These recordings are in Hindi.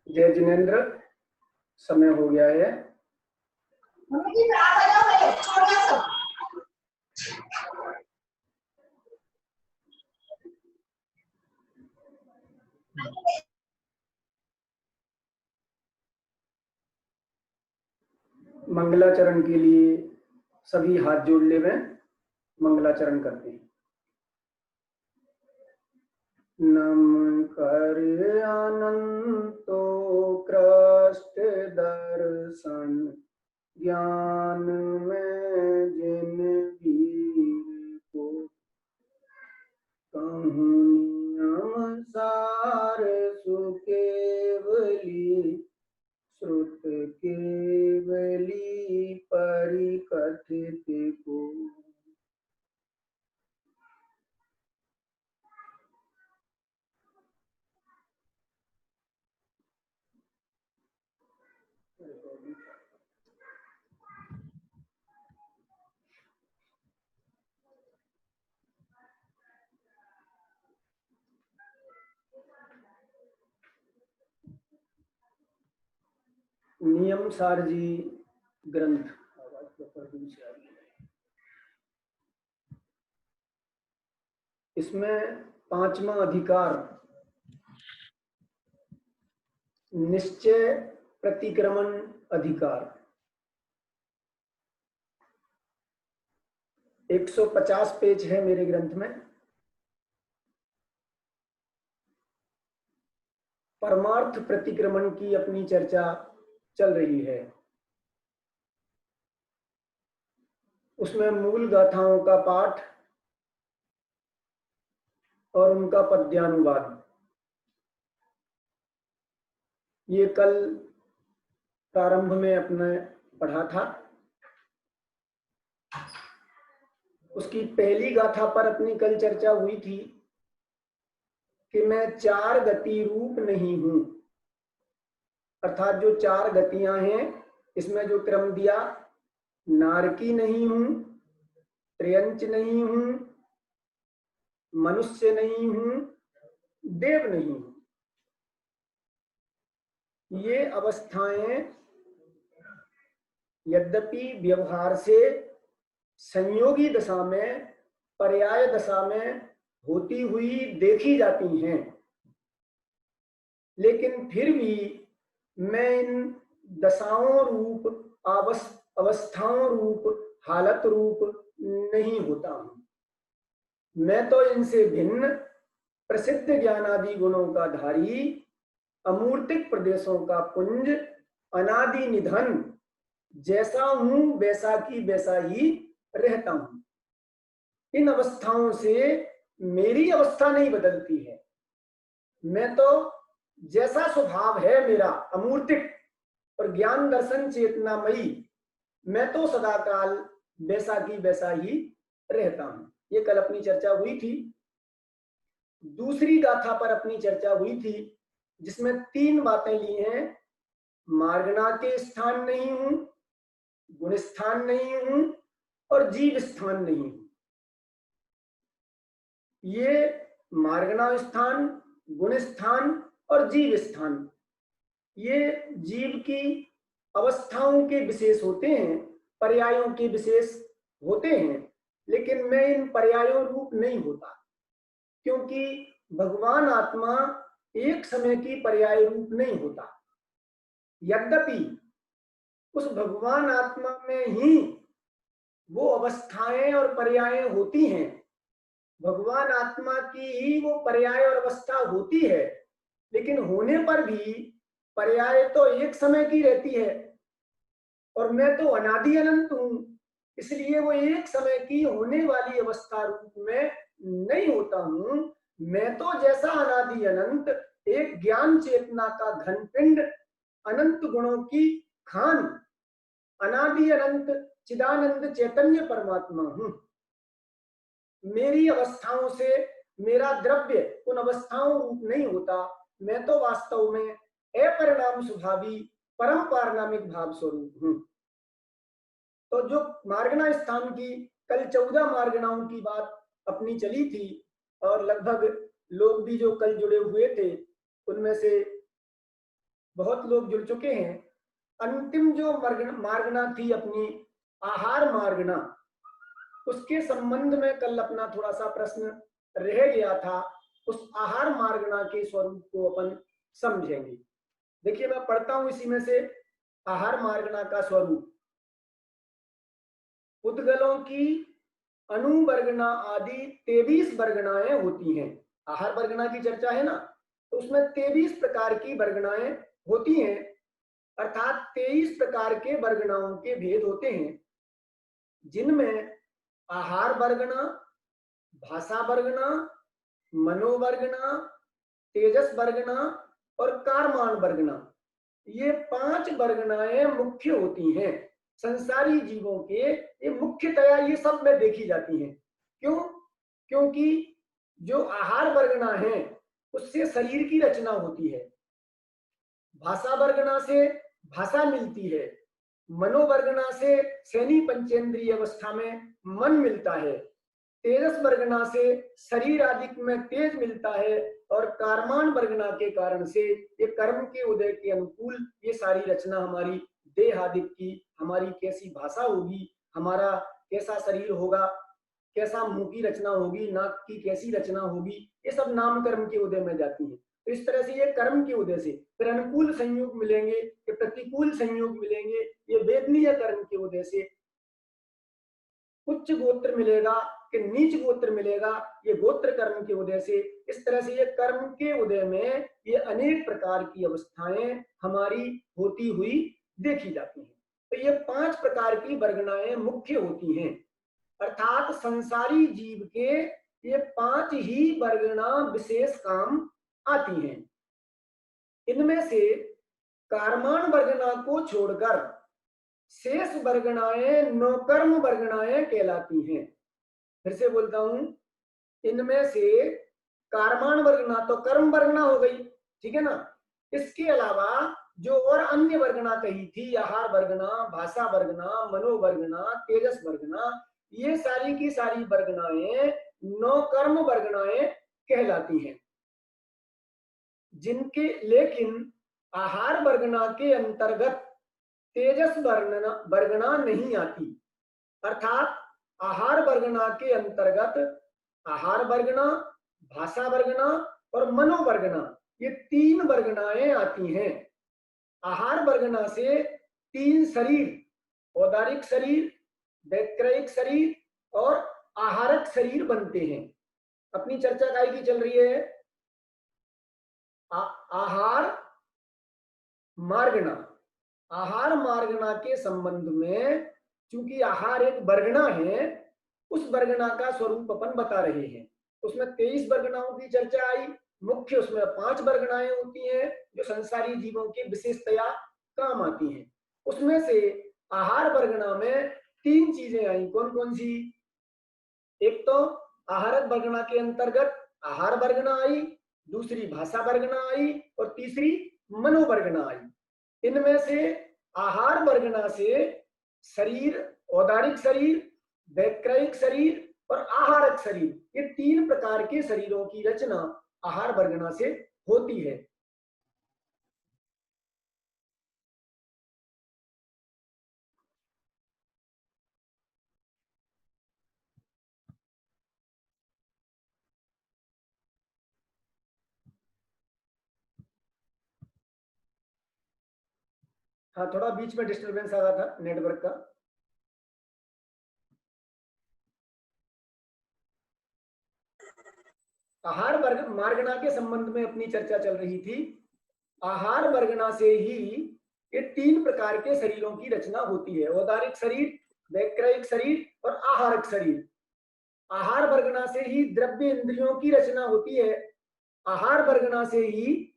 जय जिनेन्द्र, समय हो गया है। मंगलाचरण के लिए सभी हाथ जोड़ ले में मंगलाचरण करते हैं। नमन कर अनंतो कृष्ट दर्शन ज्ञान में जिन वीर को कहूँ नियम सार सुकेवली श्रुत केवली परिकथित को। नियम सार जी ग्रंथ इसमें 5वां अधिकार निश्चय प्रतिक्रमण अधिकार 150 पेज है मेरे ग्रंथ में। परमार्थ प्रतिक्रमण की अपनी चर्चा चल रही है। उसमें मूल गाथाओं का पाठ और उनका पद्यानुवाद ये कल प्रारंभ में अपने पढ़ा था। उसकी पहली गाथा पर अपनी कल चर्चा हुई थी कि मैं 4 गति रूप नहीं हूं, अर्थात जो 4 गतियां हैं इसमें जो क्रम दिया, नारकी नहीं हूं, त्र्यंच नहीं हूं, मनुष्य नहीं हूं, देव नहीं हूं। ये अवस्थाएं यद्यपि व्यवहार से संयोगी दशा में, पर्याय दशा में होती हुई देखी जाती हैं, लेकिन फिर भी मैं इन दशाओं रूप, अवस्थाओं रूप, हालत रूप नहीं होता हूं। मैं तो इनसे भिन्न प्रसिद्ध ज्ञानादि गुणों का धारी, अमूर्तिक प्रदेशों का पुंज, अनादि निधन जैसा हूं वैसा की वैसा ही रहता हूं। इन अवस्थाओं से मेरी अवस्था नहीं बदलती है। मैं तो जैसा स्वभाव है मेरा अमूर्तिक और ज्ञान दर्शन चेतनामयी, मैं तो सदाकाल वैसा की वैसा ही रहता हूं। ये कल अपनी चर्चा हुई थी। दूसरी गाथा पर अपनी चर्चा हुई थी जिसमें 3 बातें ली हैं। मार्गणा के स्थान नहीं हूं, गुण स्थान नहीं हूं और जीव स्थान नहीं हूं। ये मार्गणा स्थान, गुण स्थान और जीव स्थान ये जीव की अवस्थाओं के विशेष होते हैं, पर्यायों के विशेष होते हैं, लेकिन मैं इन पर्यायों रूप नहीं होता, क्योंकि भगवान आत्मा एक समय की पर्याय रूप नहीं होता। यद्यपि उस भगवान आत्मा में ही वो अवस्थाएं और पर्याय होती हैं, भगवान आत्मा की ही वो पर्याय और अवस्था होती है, लेकिन होने पर भी पर्याय तो एक समय की रहती है और मैं तो अनादि अनंत हूं, इसलिए वो एक समय की होने वाली अवस्था रूप में नहीं होता हूं। मैं तो जैसा अनादि अनंत एक ज्ञान चेतना का घनपिंड, अनंत गुणों की खान, अनादि अनंत चिदानंद चैतन्य परमात्मा हूं। मेरी अवस्थाओं से मेरा द्रव्य उन अवस्थाओं रूप नहीं होता। मैं तो वास्तव में अपरिणाम स्वभावी परम पारनामिक भाव स्वरूप हूं। तो जो मार्गणा स्थान की कल 14 मार्गणाओं की बात अपनी चली थी और लगभग लोग भी जो कल जुड़े हुए थे उनमें से बहुत लोग जुड़ चुके हैं। अंतिम जो मार्गना थी अपनी, आहार मार्गना, उसके संबंध में कल अपना थोड़ा सा प्रश्न रह गया था। उस आहार मार्गना के स्वरूप को अपन समझेंगे। देखिए मैं पढ़ता हूं इसी में से आहार मार्गना का स्वरूप। उद्गलों की अनुवर्गना आदि 23 वर्गनाएं होती हैं। आहार वर्गना की चर्चा है ना, तो उसमें 23 प्रकार की वर्गनाएं होती हैं, अर्थात 23 प्रकार के वर्गनाओं के भेद होते हैं, जिनमें आहार वर्गना, भाषा वर्गना, मनोवर्गना, तेजस वर्गना और कारमान वर्गना, ये 5 वर्गनाएं मुख्य होती हैं। संसारी जीवों के ये मुख्यतया ये सब में देखी जाती हैं। क्यों? क्योंकि जो आहार वर्गना है उससे शरीर की रचना होती है, भाषा वर्गना से भाषा मिलती है, मनोवर्गना से सैनी पंचेंद्रिय अवस्था में मन मिलता है, तेजस वर्गना से शरीर आदि में तेज मिलता है, और कारमान वर्गना के कारण से ये कर्म के उदय के अनुकूल ये सारी रचना हमारी देह आदि की, हमारी कैसी भाषा होगी, हमारा कैसा शरीर होगा, कैसा मुंह की रचना होगी, नाक की कैसी रचना होगी, ये सब नाम कर्म के उदय में जाती है। तो इस तरह से ये कर्म के उदय से फिर अनुकूल संयोग मिलेंगे, ये प्रतिकूल संयोग मिलेंगे, ये वेदनीय कर्म के उदय से उच्च गोत्र मिलेगा कि नीच गोत्र मिलेगा, ये गोत्र कर्म के उदय से। इस तरह से ये कर्म के उदय में ये अनेक प्रकार की अवस्थाएं हमारी होती हुई देखी जाती हैं। तो ये 5 प्रकार की वर्गनाएं मुख्य होती हैं, अर्थात संसारी जीव के ये 5 ही वर्गना विशेष काम आती हैं। इनमें से कारमान वर्गना को छोड़कर शेष वर्गनाएं नौकर्म वर्गनाएं कहलाती हैं। फिर से बोलता हूं, इनमें से कारमान वर्गना तो कर्म वर्गना हो गई, ठीक है ना। इसके अलावा जो और अन्य वर्गना कही थी, आहार वर्गना, भाषा वर्गना, मनोवर्गना, तेजस वर्गना, ये सारी की सारी वर्गनाएं नौकर्म वर्गनाएं कहलाती हैं, जिनके लेकिन आहार वर्गना के अंतर्गत तेजस वर्गना नहीं आती। अर्थात आहार वर्गना के अंतर्गत आहार वर्गना, भाषा वर्गना और मनोवर्गना, ये 3 वर्गनाएं आती हैं। आहार वर्गना से 3 शरीर, औदारिक शरीर, वैक्रयिक शरीर और आहारक शरीर बनते हैं। अपनी चर्चा काय की चल रही है? आहार मार्गना। आहार मार्गना के संबंध में, चूंकि आहार एक वर्गना है, उस वर्गना का स्वरूप अपन बता रहे हैं। उसमें 23 वर्गनाओं की चर्चा आई, मुख्य उसमें 5 वर्गनाएं होती हैं जो संसारी जीवों की विशेषतया काम आती हैं। उसमें से आहार वर्गना में 3 चीजें आई। कौन कौन सी? एक तो आहारक वर्गना के अंतर्गत आहार वर्गना आई, दूसरी भाषा वर्गना आई और तीसरी मनोवर्गना आई। इनमें से आहार वर्गना से शरीर, औदारिक शरीर, वैक्रयिक शरीर और आहारक शरीर, ये 3 प्रकार के शरीरों की रचना आहार वर्गना से होती है। हाँ, थोड़ा बीच में डिस्टरबेंस आ रहा था नेटवर्क का। आहार वर्ग मार्गना के संबंध में अपनी चर्चा चल रही थी। आहार वर्गना से ही ये 3 प्रकार के शरीरों की रचना होती है, औदारिक शरीर, वैक्रयिक शरीर और आहारक शरीर। आहार वर्गना से ही द्रव्य इंद्रियों की रचना होती है। आहार वर्गना से ही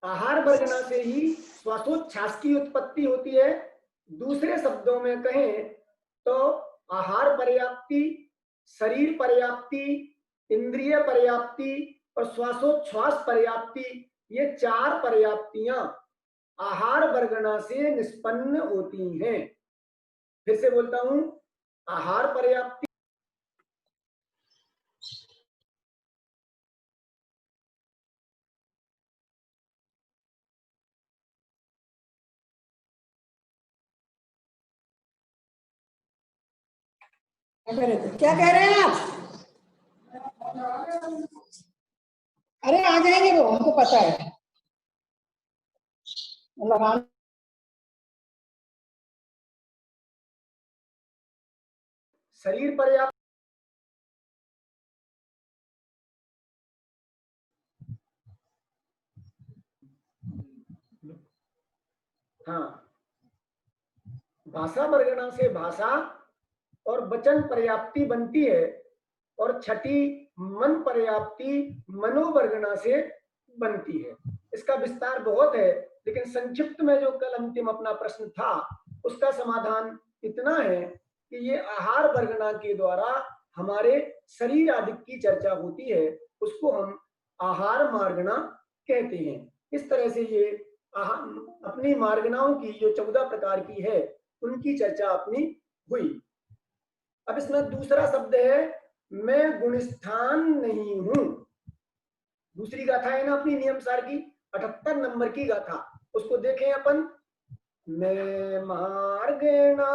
आहार वर्गना से ही श्वासोच्छ्वास की उत्पत्ति होती है। दूसरे शब्दों में कहें तो आहार पर्याप्ति, शरीर पर्याप्ति, इंद्रिय पर्याप्ति और श्वासोच्छ्वास पर्याप्ति, ये 4 पर्याप्तियां आहार वर्गना से निष्पन्न होती हैं। फिर से बोलता हूं, आहार पर्याप्ति, क्या कह रहे हैं आप? अरे आ जाएंगे वो, हमको पता है। लगान शरीर पर्याप्त, हाँ, भाषा वर्गणा से भाषा और वचन पर्याप्ति बनती है, और छठी मन पर्याप्ति मनोवर्गणा से बनती है। इसका विस्तार बहुत है, लेकिन संक्षिप्त में जो कल अंतिम अपना प्रश्न था उसका समाधान इतना है कि ये आहार वर्गणा के द्वारा हमारे शरीर आदि की चर्चा होती है, उसको हम आहार मार्गणा कहते हैं। इस तरह से ये अपनी मार्गणाओं की जो 14 प्रकार की है उनकी चर्चा अपनी हुई। अब इसमें दूसरा शब्द है मैं गुणस्थान नहीं हूं। दूसरी गाथा है ना अपनी नियमसार की 78 नंबर की गाथा, उसको देखें अपन। मैं मार्गणा